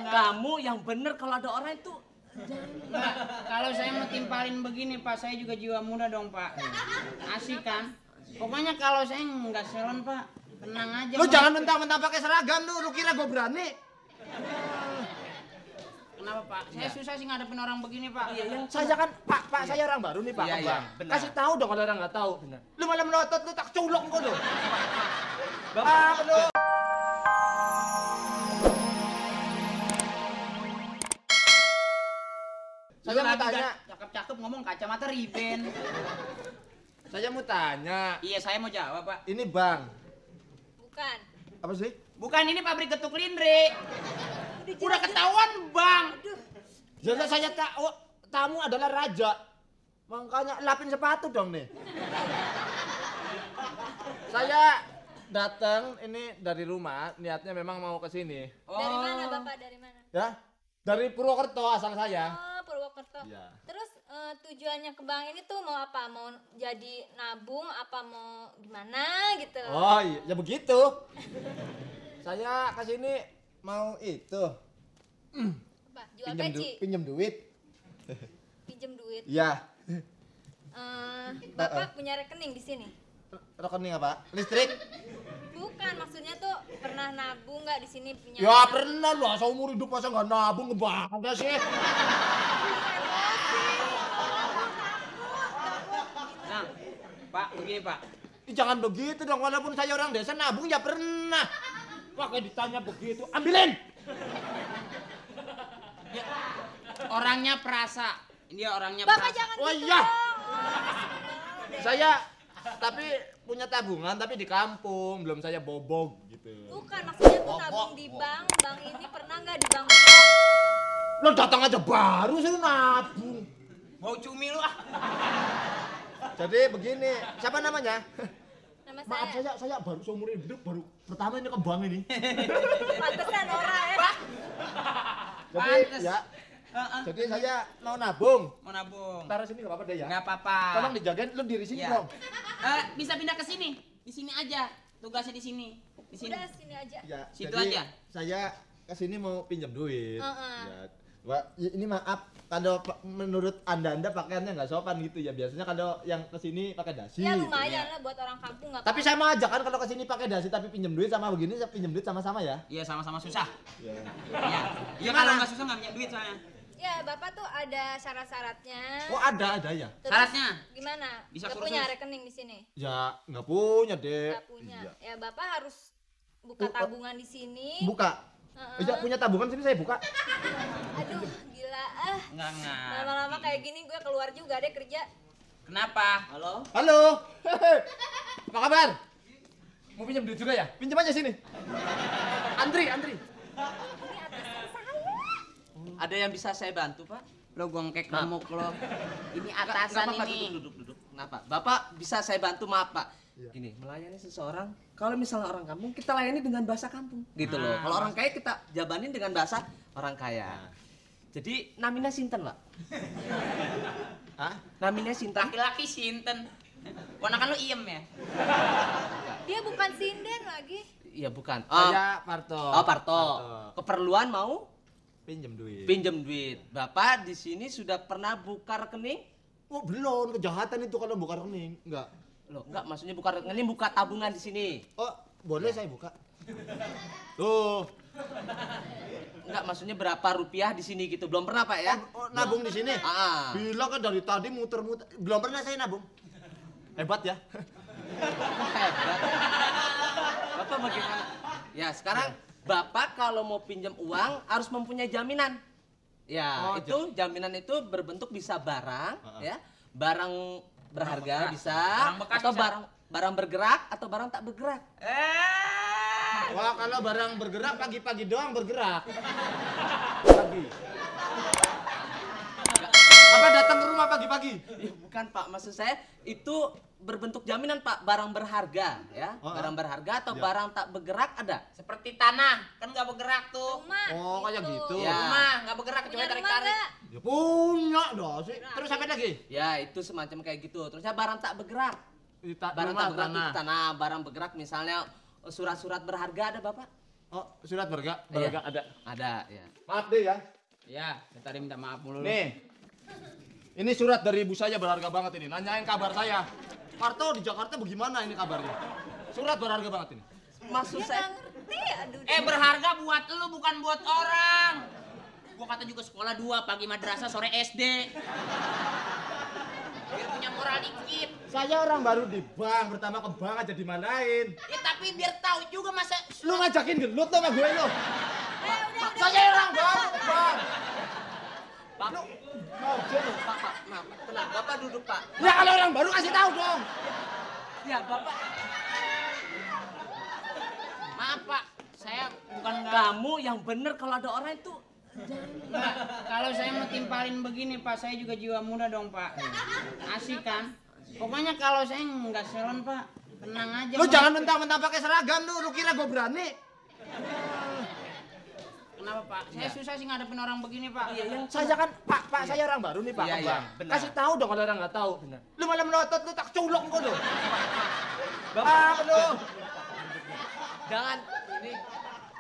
Kamu yang bener kalau ada orang itu. Pak, kalau saya mau timpalin begini Pak, saya juga jiwa muda dong Pak. Asik kan? Pokoknya kalau saya nggak salon Pak, tenang aja. Lu jangan mentang-mentang pakai seragam lu kira gue berani? Kenapa Pak? Saya susah sih ngadepin orang begini Pak. Iya, yang Saya kan Pak, saya orang baru nih Pak. Iya, Bang. benar. Kasih tahu dong kalau orang nggak tahu. Benar. Lu malah melotot lu tak culok kok lu. Bapak, lu. Saya mau tanya. Cakep-cakep ngomong kacamata Ray-Ban. Saya mau tanya. Iya, saya mau jawab Pak. Ini Bang. Bukan. Apa sih? Bukan, ini pabrik getuk lindre. Udah ketahuan Bang. Jadi saya tahu tamu adalah raja. Makanya lapin sepatu dong nih. Saya datang ini dari rumah, niatnya memang mau ke sini. Dari mana Bapak? Dari mana? Ya? Dari Purwokerto asal saya. Oh, Purwokerto. Iya. Terus tujuannya ke bank ini tuh mau apa? Mau jadi nabung apa mau gimana gitu? Oh iya, ya begitu. Saya ke sini mau itu. Apa? Jual peci? Pinjem duit. Pinjem duit. Iya. Bapak punya rekening di sini? Rekening apa? Listrik? Bukan, maksudnya tuh pernah nabung nggak di sini punya? Ya pernah lah, seumur hidup masa nggak nabung ngebangga sih. Nah, Pak, begini Pak. Jangan begitu dong, walaupun saya orang desa nabung ya pernah. Pakai ditanya begitu, ambilin. Ya, orangnya perasa. Dia orangnya Bapak perasa. jangan Oh gitu iya. dong. Saya tapi punya tabungan tapi di kampung, belum saya bobok gitu. Bukan, maksudnya tuh nabung di bank. Bank ini pernah nggak di bank? Lo datang aja baru suruh nabung. Bau cumi lu ah. Jadi begini, siapa namanya? Nama Maaf saya baru seumur hidup baru pertama ini ke bank ini. Pantesan Nora ya. Jadi Pantes. ya. Jadi saya mau nabung. Mau nabung. Taruh sini enggak apa-apa deh ya. Nggak apa-apa. Tolong dijagain lu diri sini Iya. dong. Bisa pindah ke sini. Di sini aja. Tugasnya di sini. Di sini. Udah sini aja. Ya, Situ jadi aja. Saya ke sini mau pinjam duit. Heeh. Ya. Wah, ini maaf kalau menurut Anda pakaiannya nggak sopan gitu ya. Biasanya kalau yang ke sini pakai dasi. Ya gitu. lumayan lah buat orang kampung nggak Tapi saya mau ajak kan kalau ke sini pakai dasi tapi pinjam duit sama begini saya pinjam duit sama-sama ya. Iya, sama-sama susah. Ya. Iya. Iya, Gimana? kalau nggak susah nggak punya duit soalnya. Ya, Bapak tuh ada syarat-syaratnya. Oh, ada ya. Terus Syaratnya? Gimana? Bisa Nggak kursus. punya rekening di sini? Ya, nggak punya, Dek. Nggak punya. Iya. Ya, Bapak harus buka tabungan di sini. Buka. Heeh. Iya, punya tabungan sini saya buka. Aduh, gila ah. Enggak. Lama-lama kayak gini gue keluar juga deh kerja. Kenapa? Halo? Halo. Apa kabar? Mau pinjam duit juga ya? Pinjam aja sini. Antri. Ini atasan saya. ada yang bisa saya bantu, Pak? Lo gongkek Nah. gemuk lo. Ini Nggak atasan apa-apa, ini. duduk. Kenapa? Bapak bisa saya bantu, maaf Pak. Iya. Gini, melayani seseorang, kalau misalnya orang kampung, kita layani dengan bahasa kampung. Gitu loh. Nah, Kalau orang kaya, kita jabanin dengan bahasa orang kaya. Jadi, namanya Sinten, Pak. Hah? Namanya Sinten. Laki-laki sinten. Ponakan lo iem ya? Dia bukan sinden lagi. Iya, bukan. Saya Parto. Oh, Parto. Keperluan mau Pinjam duit. pinjem duit. Bapak di sini sudah pernah buka rekening? Oh, belum. Kejahatan itu kalau buka rekening. Enggak. Loh, enggak, maksudnya buka rekening, buka tabungan di sini. Oh, boleh saya buka? Tuh. Enggak, maksudnya berapa rupiah di sini gitu. Belum pernah, Pak ya? Oh, nabung di sini? Ah. Bilang kan dari tadi muter-muter. Belum pernah saya nabung. Hebat ya. Hebat. Bapak bagaimana? Ya, sekarang Bapak kalau mau pinjam uang harus mempunyai jaminan. Ya, Oh, itu jaminan itu berbentuk bisa barang, ya. Barang berharga bekas. bisa, Barang bekas atau bisa. barang bergerak atau barang tak bergerak. Wah, kalau barang bergerak pagi-pagi doang bergerak. Pagi. Apa datang ke rumah pagi-pagi? Ya, bukan Pak, maksud saya itu berbentuk jaminan Pak, barang berharga ya. Oh, Barang berharga atau ya. barang tak bergerak ada. Seperti tanah, kan nggak bergerak tuh. Rumah. Oh, kayak gitu. Ya. Rumah nggak bergerak Punya kecuali rumah tarik-tarik. nggak? Ya punya dong sih. Terus apa lagi? Ya, itu semacam kayak gitu. Terusnya barang tak bergerak. Barang Rumah, tak bergerak tanah. itu tanah, barang bergerak misalnya surat-surat berharga ada Bapak? Oh, surat berharga Iya. ada. Ada, ya. Maaf deh ya. Ya, saya tadi minta maaf mulu. Nih. Ini surat dari ibu saya berharga banget ini. Nanyain kabar saya. Parto di Jakarta bagaimana ini kabarnya? Surat berharga banget ini. Maksud Dia saya nggak ngerti, aduh. Berharga buat lu bukan buat orang. Gua kata juga sekolah 2, pagi madrasah, sore SD. Biar punya moral dikit. Saya orang baru di bank, pertama ke bank aja dimanain. Ya tapi biar tahu juga masa Lu ngajakin gelut sama gue lu. Udah. Saya orang baru ke bank. Pak, Lu mau aja lu. Pak, maaf, tenang. Bapak duduk, Pak. Ya kalau orang baru kasih tahu dong. Ya, Bapak. maaf Pak, saya bukan nggak. Kamu yang bener kalau ada orang itu. Pak, kalau saya mau timpalin begini Pak, saya juga jiwa muda dong Pak. Asik kan? Pokoknya kalau saya nggak salon Pak, tenang aja. Lu Pak. jangan mentang-mentang pakai seragam lu kira gue berani. Kenapa Pak? Saya susah sih ngadepin orang begini Pak. Iya, yang Saya kan Pak, saya orang baru nih Pak. Iya, ke iya, bank. benar. Kasih tahu dong kalau orang nggak tahu. Benar. Lu malah melotot lu tak culok kok lu. Bapak, lu. jangan ini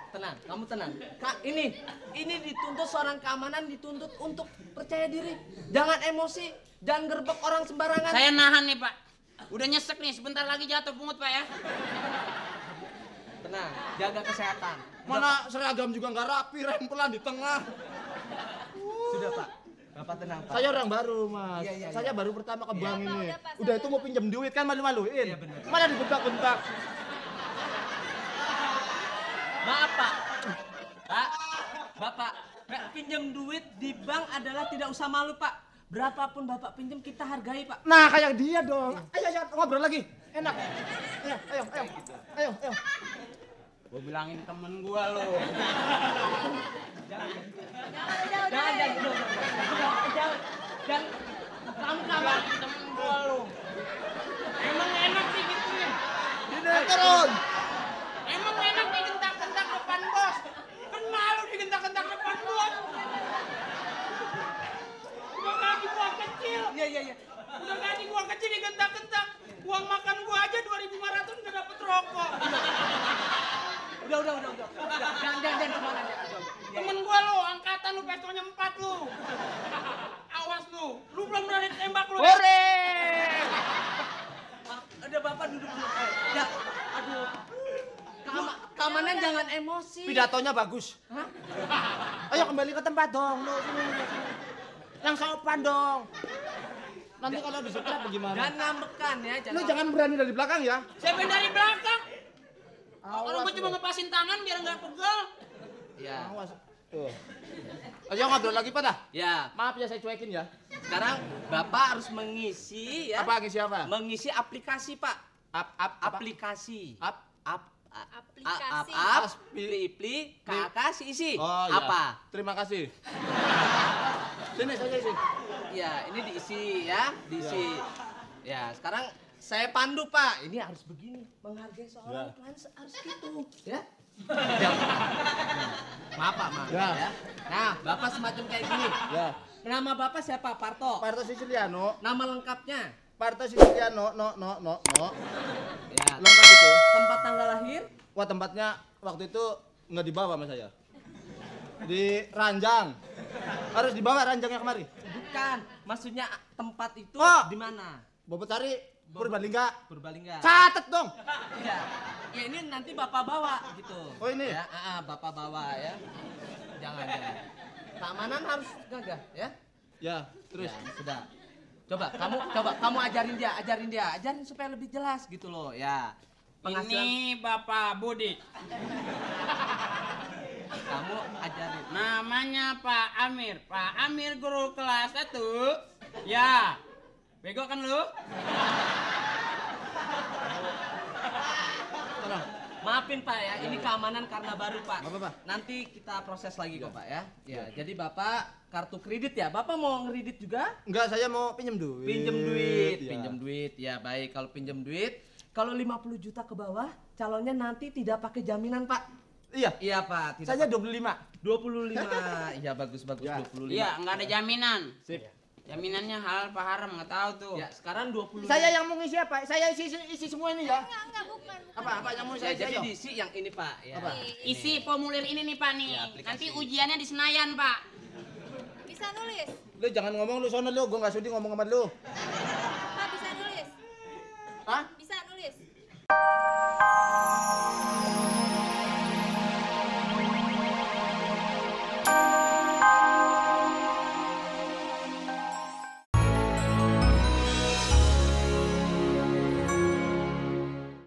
tenang, kamu tenang. Kak, ini dituntut seorang keamanan dituntut untuk percaya diri. Jangan emosi, jangan gerbek orang sembarangan. Saya nahan nih Pak. Udah nyesek nih, sebentar lagi jatuh pungut Pak ya. Tenang, jaga kesehatan. Mana seragam juga nggak rapi, rempelan di tengah. Sudah, Pak. Bapak tenang, Pak. Saya orang baru, Mas. Iya, iya, Saya iya. baru pertama ke bank Pak, ini. udah, Pak, Udah sabar. itu mau pinjam duit kan malu-maluin. Iya, benar. Malah dibentak-bentak. Maaf, Pak. Pak, Bapak, pinjam duit di bank adalah tidak usah malu, Pak. Berapapun Bapak pinjam kita hargai, Pak. Nah, kayak dia dong. Ayo ngobrol lagi. Enak. Ayo. Gua bilangin temen gua lo. Jangan. Kamu Bilangin temen gua lo. Emang enak sih gitu ya? Turun. Emang enak digentak-gentak depan bos? Kan malu digentak-gentak depan bos. Udah gaji gua kecil. Iya. Udah gaji gua kecil digentak-gentak. Uang makan gua aja 2.500 nggak dapet rokok. Udah. Jangan kemana aja. Temen gua lo, angkatan lu pistolnya 4 lu. Awas lu, lu belum berani tembak lu. Hore. Ada Bapak duduk dulu. Ya, aduh. Keamanan jangan emosi. Pidatonya bagus. Hah? Ayo kembali ke tempat dong. Lu sini. Yang sopan dong. Nanti kalau disetrap bagaimana? Jangan ngambekan ya. Lu jangan berani dari belakang ya. Siapa yang dari belakang? Orang gua Awas cuma lu. ngepasin tangan biar nggak pegel. Ya. Awas. Tuh. Ayo ngobrol lagi Pak dah. Ya. Maaf ya saya cuekin ya. Sekarang Bapak harus mengisi ya. Apa ngisi apa? Mengisi aplikasi, Pak. Apa? Aplikasi. Aplikasi. Pli, kakak isi. Oh iya. Apa? Terima kasih. Sini saya isi. Ya, ini diisi ya, diisi. Ya, sekarang saya pandu, Pak. Ini harus begini, menghargai seorang Ya. Tuhan harus gitu, ya. Ya. Maaf, Pak, maaf Ya. ya. Nah, Bapak semacam kayak gini. Ya. Nama Bapak siapa? Parto. Parto Siciliano. Nama lengkapnya? Parto Siciliano. No. Ya. Lengkap itu. Tempat tanggal lahir? Wah tempatnya waktu itu nggak dibawa sama saya. Di ranjang. Harus dibawa ranjangnya kemari. Bukan. Maksudnya tempat itu Oh. di mana? Bobotari Purbalingga. Purbalingga. Catet dong. Ya. Ya ini nanti Bapak bawa gitu. Oh, ini? Ya, Bapak bawa ya. Jangan. Keamanan harus gagah ya. Ya, terus. Ya, sudah. Kamu ajarin dia, supaya lebih jelas gitu loh, ya. Penghasilan Ini Bapak Budi. kamu ajarin. Namanya Pak Amir. Pak Amir guru kelas 1. Ya. Bego kan lu? Tolong. Maafin Pak ya, ini keamanan karena baru Pak. Nggak apa-apa. Nanti kita proses lagi kok Pak ya. Ya, jadi Bapak kartu kredit ya. Bapak mau ngeredit juga? Enggak, saya mau pinjam duit. Pinjem duit. Ya baik, kalau pinjem duit, kalau 50 juta ke bawah, calonnya nanti tidak pakai jaminan Pak. Iya. Iya Pak, tidak. Saya 25. 25. Iya bagus Ya. 25. Iya, nggak ada jaminan. Sip. Jaminannya halal apa haram nggak tahu tuh. Ya, sekarang 20. Saya yang mau ngisi apa? Saya isi semua ini ya. Enggak, bukan. Apa yang mau Ya, saya jadi ayo? diisi yang ini, Pak. Ya. Apa? Isi formulir ini nih Pak nih. Ya, aplikasi. Nanti ujiannya di Senayan Pak. Bisa nulis? Lu jangan ngomong lu sono lu, gua nggak sudi ngomong sama lu. Pak bisa nulis? Hah? Bisa nulis?